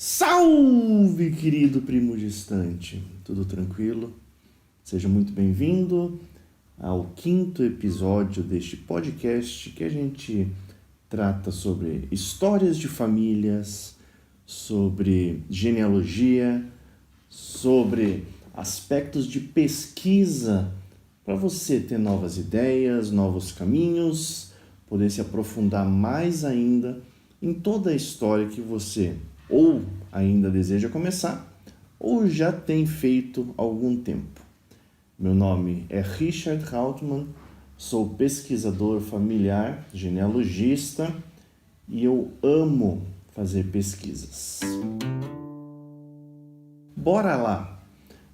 Salve, querido primo distante! Tudo tranquilo? Seja muito bem-vindo ao 5º episódio deste podcast que a gente trata sobre histórias de famílias, sobre genealogia, sobre aspectos de pesquisa para você ter novas ideias, novos caminhos, poder se aprofundar mais ainda em toda a história que você ou ainda deseja começar, ou já tem feito há algum tempo. Meu nome é Richard Hautmann, sou pesquisador familiar, genealogista, e eu amo fazer pesquisas. Bora lá!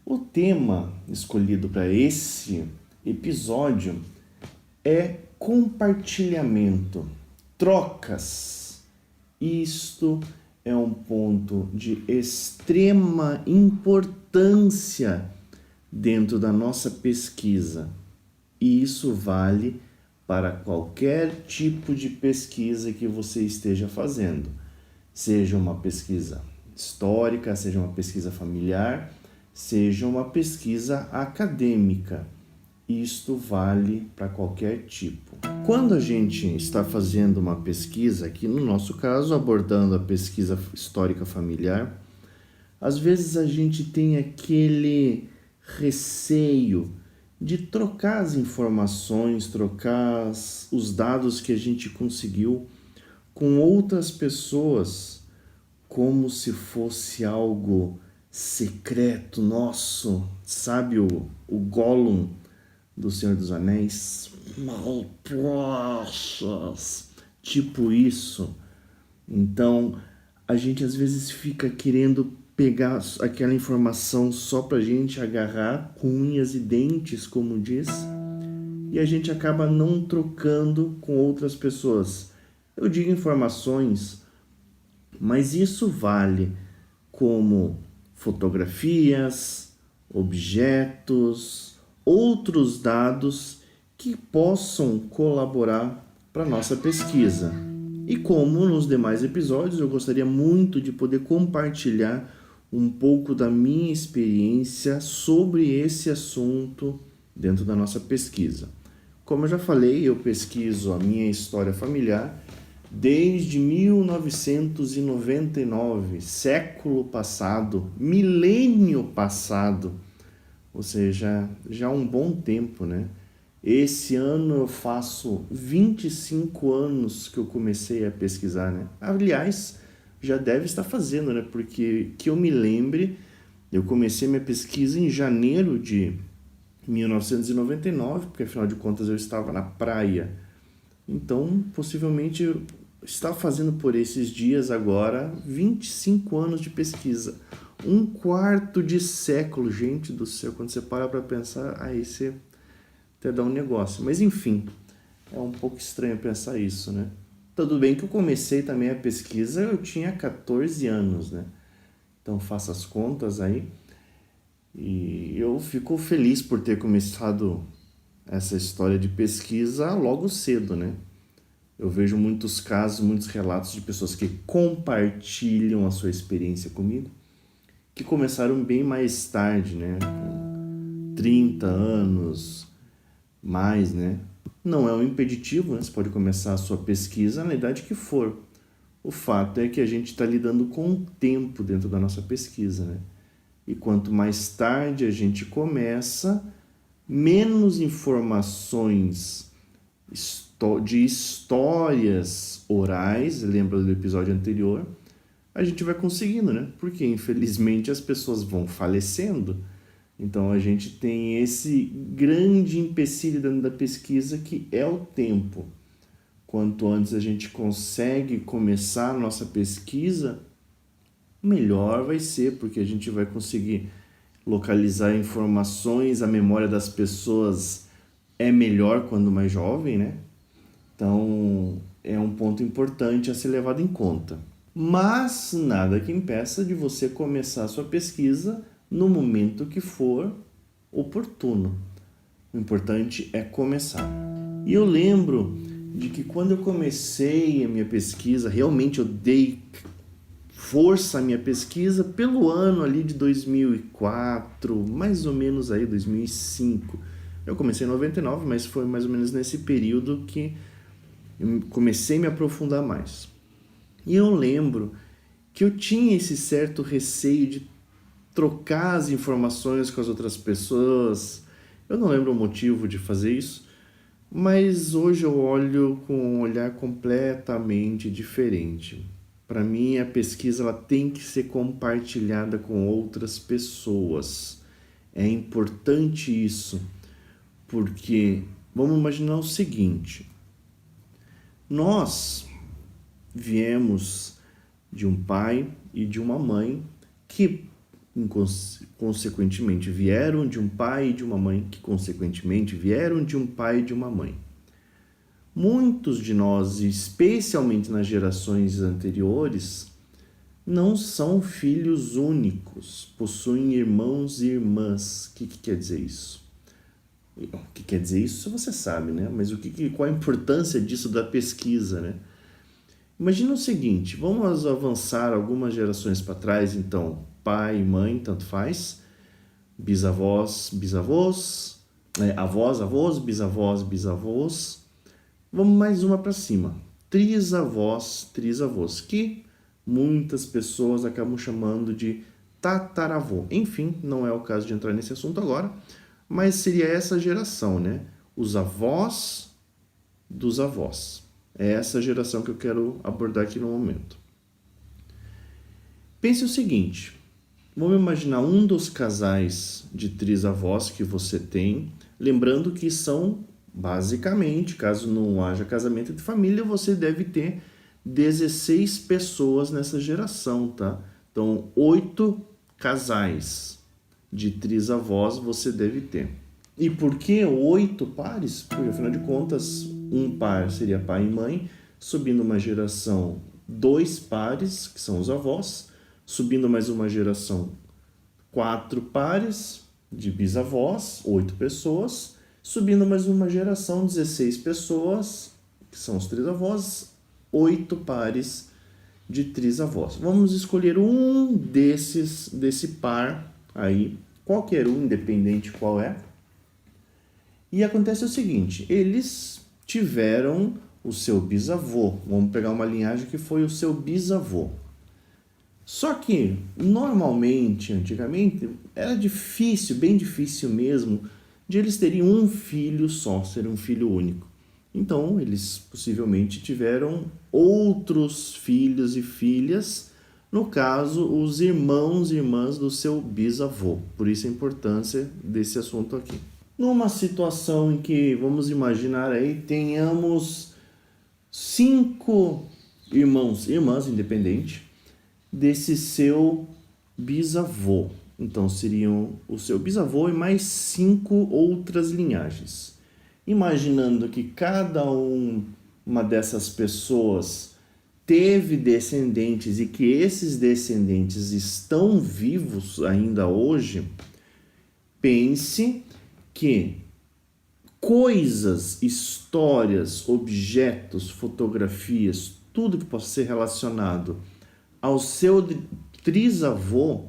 O tema escolhido para esse episódio é compartilhamento, trocas. Isto é um ponto de extrema importância dentro da nossa pesquisa. E isso vale para qualquer tipo de pesquisa que você esteja fazendo. Seja uma pesquisa histórica, seja uma pesquisa familiar, seja uma pesquisa acadêmica. Isto vale para qualquer tipo. Quando a gente está fazendo uma pesquisa, aqui no nosso caso, abordando a pesquisa histórica familiar, às vezes a gente tem aquele receio de trocar as informações, trocar os dados que a gente conseguiu com outras pessoas, como se fosse algo secreto nosso, sabe o Gollum do Senhor dos Anéis? My precious. Tipo isso. Então, a gente às vezes fica querendo pegar aquela informação só pra gente agarrar com unhas e dentes, como diz, e a gente acaba não trocando com outras pessoas. Eu digo informações, mas isso vale como fotografias, objetos, outros dados que possam colaborar para a nossa pesquisa. E como nos demais episódios, eu gostaria muito de poder compartilhar um pouco da minha experiência sobre esse assunto dentro da nossa pesquisa. Como eu já falei, eu pesquiso a minha história familiar desde 1999, século passado, milênio passado, ou seja, já há um bom tempo, né? Esse ano eu faço 25 anos que eu comecei a pesquisar, né? Aliás, já deve estar fazendo, né? Porque que eu me lembre, eu comecei minha pesquisa em janeiro de 1999, porque afinal de contas eu estava na praia. Então, possivelmente eu estava fazendo por esses dias agora 25 anos de pesquisa. 1/4 de século, gente do céu, quando você para pensar, aí você até dá um negócio. Mas enfim, é um pouco estranho pensar isso, né? Tudo bem que eu comecei também a pesquisa, eu tinha 14 anos, né? Então faça as contas aí. E eu fico feliz por ter começado essa história de pesquisa logo cedo, né? Eu vejo muitos casos, muitos relatos de pessoas que compartilham a sua experiência comigo, que começaram bem mais tarde, né? Com 30 anos, mais, né? Não é um impeditivo, né? Você pode começar a sua pesquisa na idade que for. O fato é que a gente está lidando com o tempo dentro da nossa pesquisa, né? E quanto mais tarde a gente começa, menos informações de histórias orais, lembra do episódio anterior, a gente vai conseguindo, né? Porque infelizmente as pessoas vão falecendo. Então a gente tem esse grande empecilho dentro da pesquisa que é o tempo. Quanto antes a gente consegue começar a nossa pesquisa, melhor vai ser, porque a gente vai conseguir localizar informações, a memória das pessoas é melhor quando mais jovem, né? Então é um ponto importante a ser levado em conta. Mas nada que impeça de você começar a sua pesquisa no momento que for oportuno. O importante é começar. E eu lembro de que quando eu comecei a minha pesquisa, realmente eu dei força a minha pesquisa pelo ano ali de 2004, mais ou menos aí 2005. Eu comecei em 99, mas foi mais ou menos nesse período que eu comecei a me aprofundar mais. E eu lembro que eu tinha esse certo receio de trocar as informações com as outras pessoas. Eu não lembro o motivo de fazer isso, mas hoje eu olho com um olhar completamente diferente. Para mim, a pesquisa ela tem que ser compartilhada com outras pessoas. É importante isso, porque vamos imaginar o seguinte: nós viemos de um pai e de uma mãe que consequentemente vieram de um pai e de uma mãe que consequentemente vieram de um pai e de uma mãe. Muitos de nós, especialmente nas gerações anteriores, não são filhos únicos, possuem irmãos e irmãs. O que quer dizer isso? O que quer dizer isso você sabe, né? Mas qual a importância disso da pesquisa, né? Imagina o seguinte, vamos avançar algumas gerações para trás, então, pai e mãe, tanto faz, bisavós, bisavós, avós, avós, bisavós, bisavós. Vamos mais uma para cima, trisavós, trisavós, que muitas pessoas acabam chamando de tataravô. Enfim, não é o caso de entrar nesse assunto agora, mas seria essa geração, né? Os avós dos avós. É essa geração que eu quero abordar aqui no momento. Pense o seguinte, vamos imaginar um dos casais de trisavós que você tem, lembrando que são, basicamente, caso não haja casamento de família, você deve ter 16 pessoas nessa geração, tá? Então, 8 casais de trisavós você deve ter. E por que 8 pares? Porque, afinal de contas, um par seria pai e mãe, subindo uma geração, 2 pares, que são os avós, subindo mais uma geração, 4 pares de bisavós, 8 pessoas, subindo mais uma geração, 16 pessoas, que são os trisavós, 8 pares de trisavós. Vamos escolher um desse par aí, qualquer um, independente qual é. E acontece o seguinte, eles tiveram o seu bisavô, vamos pegar uma linhagem que foi o seu bisavô. Só que, normalmente, antigamente, era difícil, bem difícil mesmo, de eles terem um filho só, ser um filho único. Então, eles possivelmente tiveram outros filhos e filhas, no caso, os irmãos e irmãs do seu bisavô. Por isso a importância desse assunto aqui. Numa situação em que, vamos imaginar aí, tenhamos 5 irmãos e irmãs, independente, desse seu bisavô. Então, seriam o seu bisavô e mais 5 outras linhagens. Imaginando que cada uma dessas pessoas teve descendentes e que esses descendentes estão vivos ainda hoje, pense que coisas, histórias, objetos, fotografias, tudo que possa ser relacionado ao seu trisavô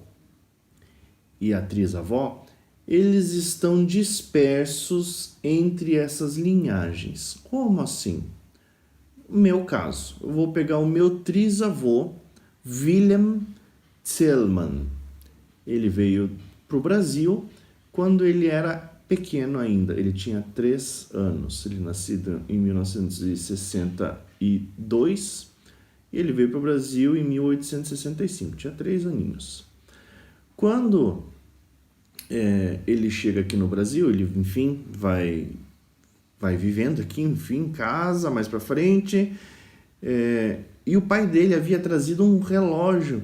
e a trisavó, eles estão dispersos entre essas linhagens. Como assim? Meu caso, eu vou pegar o meu trisavô, Wilhelm Zellmann. Ele veio para o Brasil quando ele era pequeno ainda, ele tinha 3 anos, ele nascido em 1962 e ele veio para o Brasil em 1865, tinha 3 aninhos. Quando ele chega aqui no Brasil, ele, enfim, vai vivendo aqui, enfim, casa mais para frente, e o pai dele havia trazido um relógio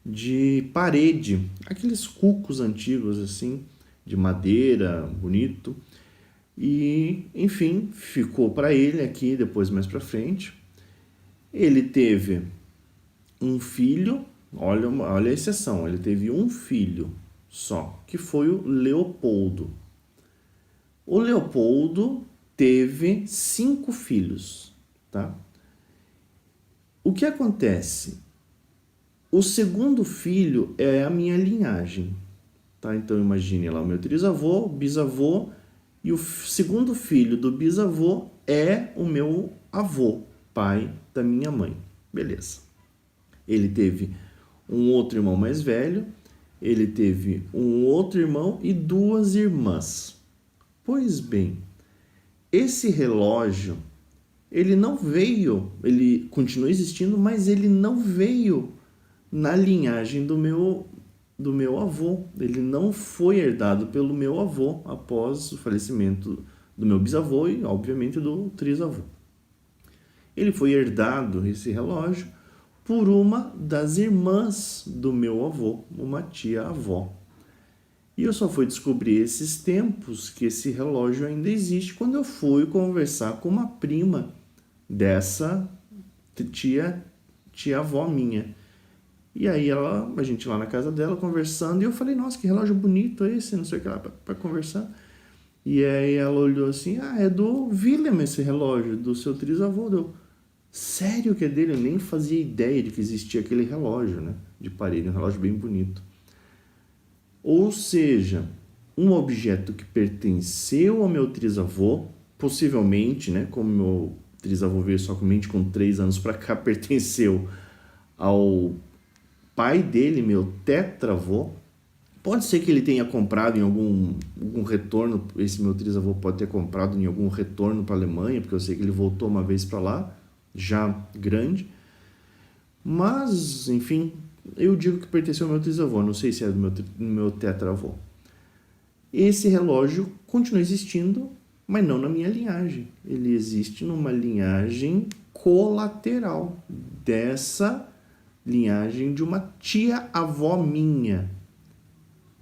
de parede, aqueles cucos antigos assim, de madeira, bonito, e, enfim, ficou para ele aqui, depois mais para frente. Ele teve um filho, olha a exceção, ele teve um filho só, que foi o Leopoldo. O Leopoldo teve 5 filhos, tá? O que acontece? O segundo filho é a minha linhagem, tá? Então imagine lá o meu trisavô, bisavô, e o segundo filho do bisavô é o meu avô, pai da minha mãe. Beleza. Ele teve um outro irmão mais velho, ele teve um outro irmão e duas irmãs. Pois bem, esse relógio, ele não veio, ele continua existindo, mas ele não veio na linhagem do meu avô. Ele não foi herdado pelo meu avô após o falecimento do meu bisavô e, obviamente, do trisavô. Ele foi herdado, esse relógio, por uma das irmãs do meu avô, uma tia-avó. E eu só fui descobrir esses tempos que esse relógio ainda existe quando eu fui conversar com uma prima dessa tia-avó minha. E aí a gente lá na casa dela conversando, e eu falei, nossa, que relógio bonito esse, não sei o que lá, pra conversar. E aí ela olhou assim, é do Willem esse relógio, do seu trisavô. Deu, sério que é dele? Eu nem fazia ideia de que existia aquele relógio, né? De parede, um relógio bem bonito. Ou seja, um objeto que pertenceu ao meu trisavô, possivelmente, né? Como meu trisavô veio somente com 3 anos para cá, pertenceu ao pai dele, meu tetravô. Pode ser que ele tenha comprado em algum retorno, esse meu trisavô pode ter comprado em algum retorno para a Alemanha, porque eu sei que ele voltou uma vez para lá, já grande. Mas, enfim, eu digo que pertenceu ao meu trisavô, não sei se é do meu tetravô. Esse relógio continua existindo, mas não na minha linhagem. Ele existe numa linhagem colateral dessa linhagem de uma tia-avó minha.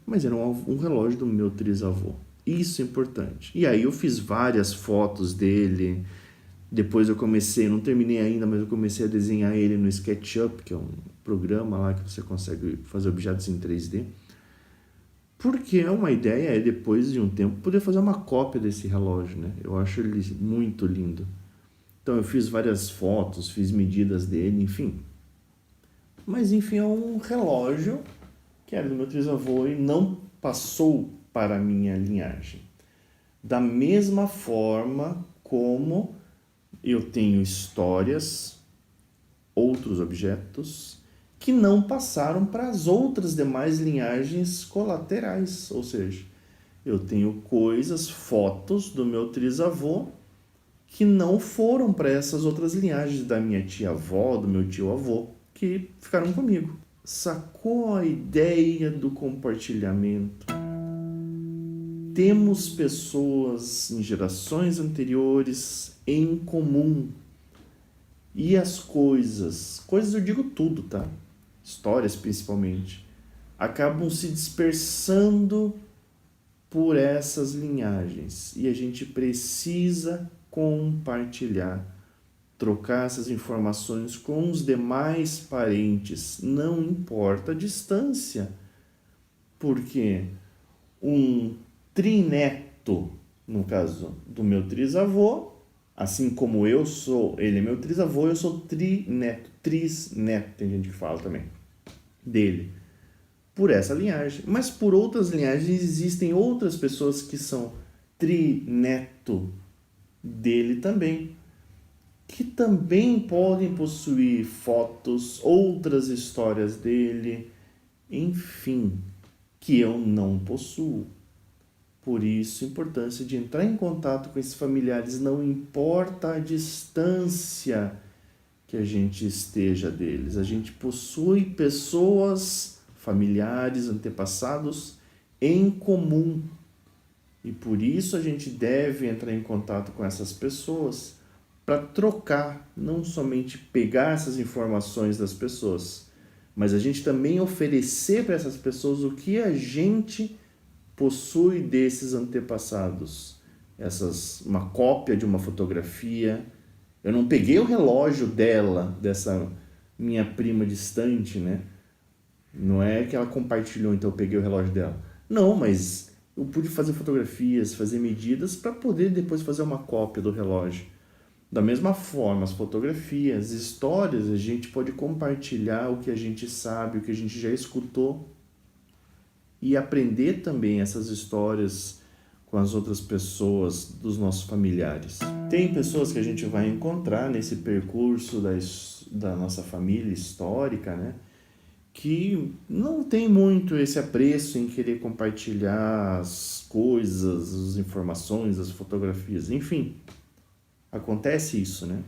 Mas era um relógio do meu trisavô. Isso é importante. E aí eu fiz várias fotos dele. Depois eu comecei, não terminei ainda, mas eu comecei a desenhar ele no SketchUp, que é um programa lá que você consegue fazer objetos em 3D. Porque uma ideia é, depois de um tempo, poder fazer uma cópia desse relógio, né? Eu acho ele muito lindo. Então eu fiz várias fotos, fiz medidas dele, enfim. Mas enfim, é um relógio que era do meu trisavô e não passou para a minha linhagem. Da mesma forma como eu tenho histórias, outros objetos, que não passaram para as outras demais linhagens colaterais. Ou seja, eu tenho coisas, fotos do meu trisavô que não foram para essas outras linhagens da minha tia-avó, do meu tio-avô, que ficaram comigo. Sacou a ideia do compartilhamento? Temos pessoas em gerações anteriores em comum. E as coisas eu digo tudo, tá? Histórias principalmente, acabam se dispersando por essas linhagens. E a gente precisa compartilhar, trocar essas informações com os demais parentes, não importa a distância. Porque um trineto, no caso do meu trisavô, assim como ele é meu trisavô, eu sou trineto, trisneto, tem gente que fala também, dele, por essa linhagem. Mas por outras linhagens existem outras pessoas que são trineto dele também, que também podem possuir fotos, outras histórias dele, enfim, que eu não possuo. Por isso, a importância de entrar em contato com esses familiares, não importa a distância que a gente esteja deles. A gente possui pessoas, familiares, antepassados em comum. E por isso a gente deve entrar em contato com essas pessoas para trocar, não somente pegar essas informações das pessoas, mas a gente também oferecer para essas pessoas o que a gente possui desses antepassados. Uma cópia de uma fotografia. Eu não peguei o relógio dela, dessa minha prima distante, né? Não é que ela compartilhou, então eu peguei o relógio dela. Não, mas eu pude fazer fotografias, fazer medidas para poder depois fazer uma cópia do relógio. Da mesma forma, as fotografias, histórias, a gente pode compartilhar o que a gente sabe, o que a gente já escutou e aprender também essas histórias com as outras pessoas dos nossos familiares. Tem pessoas que a gente vai encontrar nesse percurso da nossa família histórica, né? Que não tem muito esse apreço em querer compartilhar as coisas, as informações, as fotografias, enfim. Acontece isso, né?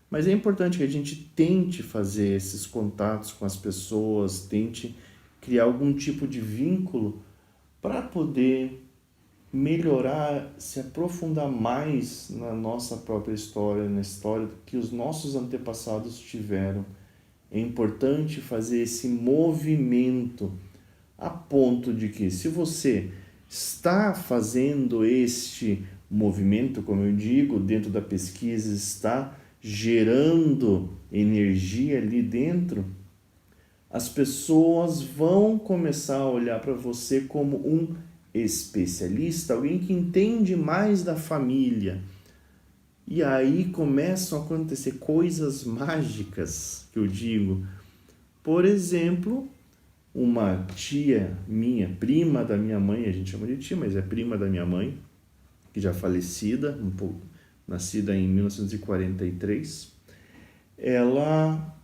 Mas é importante que a gente tente fazer esses contatos com as pessoas, tente criar algum tipo de vínculo para poder melhorar, se aprofundar mais na nossa própria história, na história que os nossos antepassados tiveram. É importante fazer esse movimento a ponto de que, se você está fazendo este movimento, como eu digo, dentro da pesquisa, está gerando energia ali dentro, as pessoas vão começar a olhar para você como um especialista, alguém que entende mais da família. E aí começam a acontecer coisas mágicas, que eu digo. Por exemplo, uma tia minha, prima da minha mãe, a gente chama de tia, mas é prima da minha mãe, que já falecida, um pouco, nascida em 1943, ela,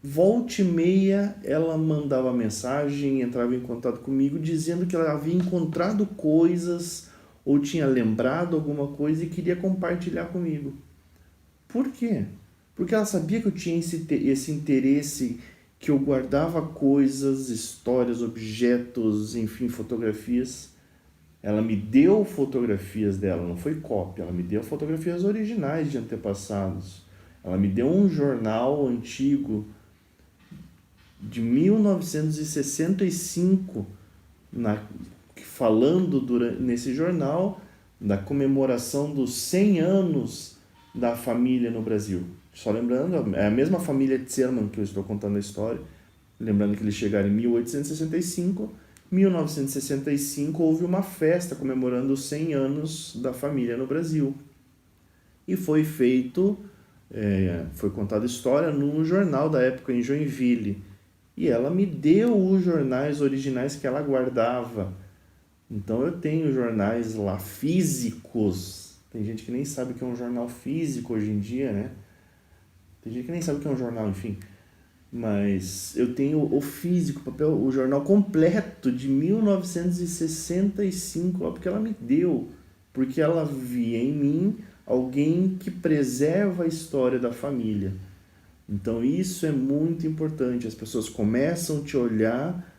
volta e meia, ela mandava mensagem, entrava em contato comigo, dizendo que ela havia encontrado coisas ou tinha lembrado alguma coisa e queria compartilhar comigo. Por quê? Porque ela sabia que eu tinha esse interesse, que eu guardava coisas, histórias, objetos, enfim, fotografias. Ela me deu fotografias dela, não foi cópia, ela me deu fotografias originais de antepassados. Ela me deu um jornal antigo de 1965, falando nesse jornal da comemoração dos 100 anos da família no Brasil. Só lembrando, é a mesma família Zerman que eu estou contando a história, lembrando que eles chegaram em 1865, 1965 houve uma festa comemorando os 100 anos da família no Brasil. E foi foi contada a história num jornal da época em Joinville. E ela me deu os jornais originais que ela guardava. Então eu tenho jornais lá físicos. Tem gente que nem sabe o que é um jornal físico hoje em dia, né? Tem gente que nem sabe o que é um jornal, enfim. Mas eu tenho o físico, o jornal completo de 1965, porque ela me deu. Porque ela via em mim alguém que preserva a história da família. Então isso é muito importante. As pessoas começam a te olhar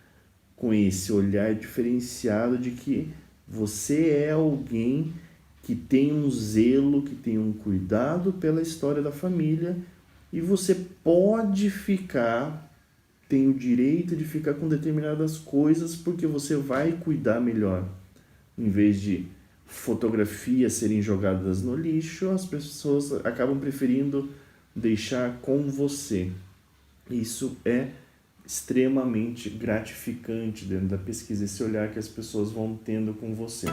com esse olhar diferenciado de que você é alguém que tem um zelo, que tem um cuidado pela história da família, e você pode tem o direito de ficar com determinadas coisas porque você vai cuidar melhor. Em vez de fotografias serem jogadas no lixo, as pessoas acabam preferindo deixar com você. Isso é extremamente gratificante dentro da pesquisa, esse olhar que as pessoas vão tendo com você.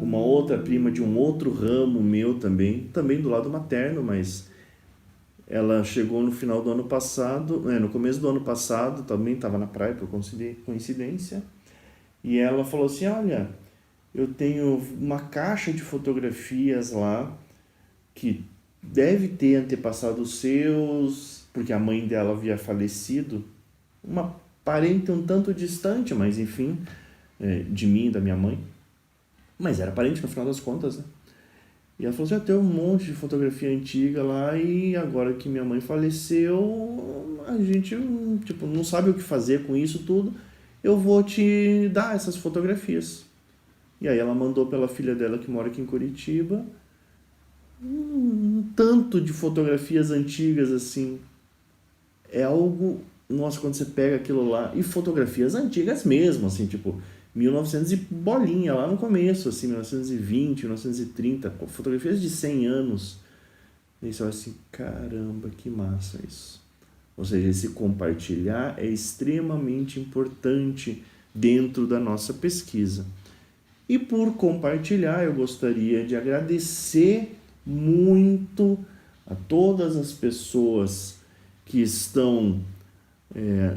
Uma outra prima de um outro ramo meu também do lado materno, mas ela chegou no final do ano passado, no começo do ano passado, também estava na praia por coincidência, e ela falou assim, olha, eu tenho uma caixa de fotografias lá que deve ter antepassados seus, porque a mãe dela havia falecido, uma parente um tanto distante, mas enfim, de mim e da minha mãe, mas era parente no final das contas, né? E ela falou assim, tem um monte de fotografia antiga lá e agora que minha mãe faleceu, a gente não sabe o que fazer com isso tudo, eu vou te dar essas fotografias. E aí ela mandou pela filha dela que mora aqui em Curitiba um tanto de fotografias antigas assim. É algo, nossa, quando você pega aquilo lá, e fotografias antigas mesmo, assim, 1900 e bolinha, lá no começo, assim, 1920, 1930, fotografias de 100 anos. E você olha assim, caramba, que massa isso. Ou seja, esse compartilhar é extremamente importante dentro da nossa pesquisa. E por compartilhar, eu gostaria de agradecer muito a todas as pessoas que estão,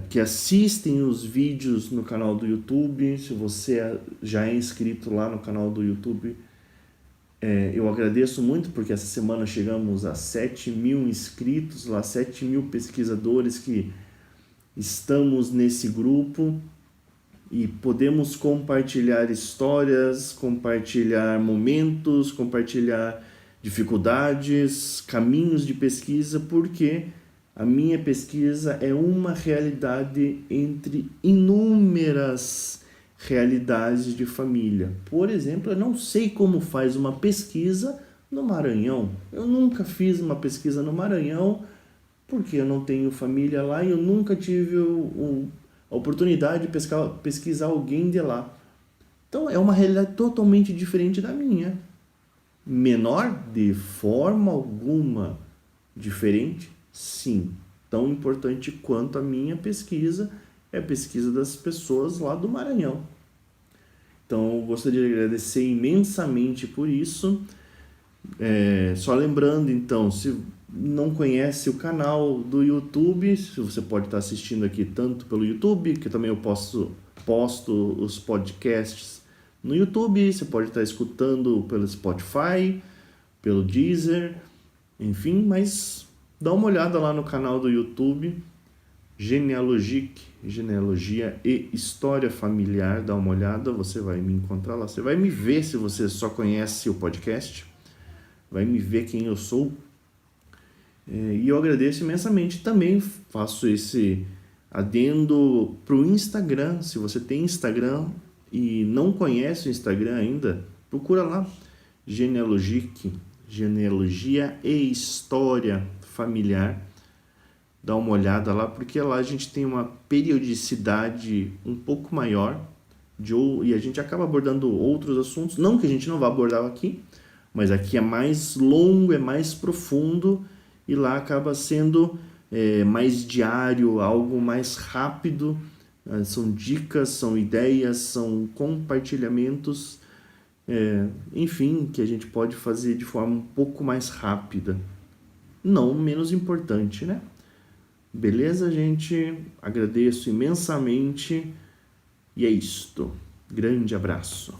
que assistem os vídeos no canal do YouTube. Se você já é inscrito lá no canal do YouTube, eu agradeço muito, porque essa semana chegamos a 7.000 inscritos lá, 7.000 pesquisadores que estamos nesse grupo e podemos compartilhar histórias, compartilhar momentos, compartilhar dificuldades, caminhos de pesquisa, porque a minha pesquisa é uma realidade entre inúmeras realidades de família. Por exemplo, eu não sei como faz uma pesquisa no Maranhão. Eu nunca fiz uma pesquisa no Maranhão, porque eu não tenho família lá e eu nunca tive a oportunidade de pesquisar alguém de lá. Então é uma realidade totalmente diferente da minha. Menor de forma alguma diferente, sim. Tão importante quanto a minha pesquisa é a pesquisa das pessoas lá do Maranhão. Então eu gostaria de agradecer imensamente por isso. Só lembrando, então, se não conhece o canal do YouTube, você pode estar assistindo aqui tanto pelo YouTube, que também eu posto os podcasts no YouTube, você pode estar escutando pelo Spotify, pelo Deezer, enfim, mas dá uma olhada lá no canal do YouTube, Genealogic, Genealogia e História Familiar, dá uma olhada, você vai me encontrar lá, você vai me ver se você só conhece o podcast, vai me ver quem eu sou. E eu agradeço imensamente. Também faço esse adendo para o Instagram. Se você tem Instagram e não conhece o Instagram ainda, procura lá, Genealogic, Genealogia e História Familiar. Dá uma olhada lá, porque lá a gente tem uma periodicidade um pouco maior e a gente acaba abordando outros assuntos, não que a gente não vá abordar aqui, mas aqui é mais longo, é mais profundo, e lá acaba sendo mais diário, algo mais rápido. São dicas, são ideias, são compartilhamentos, enfim, que a gente pode fazer de forma um pouco mais rápida. Não menos importante, né? Beleza, gente? Agradeço imensamente. E é isto. Grande abraço.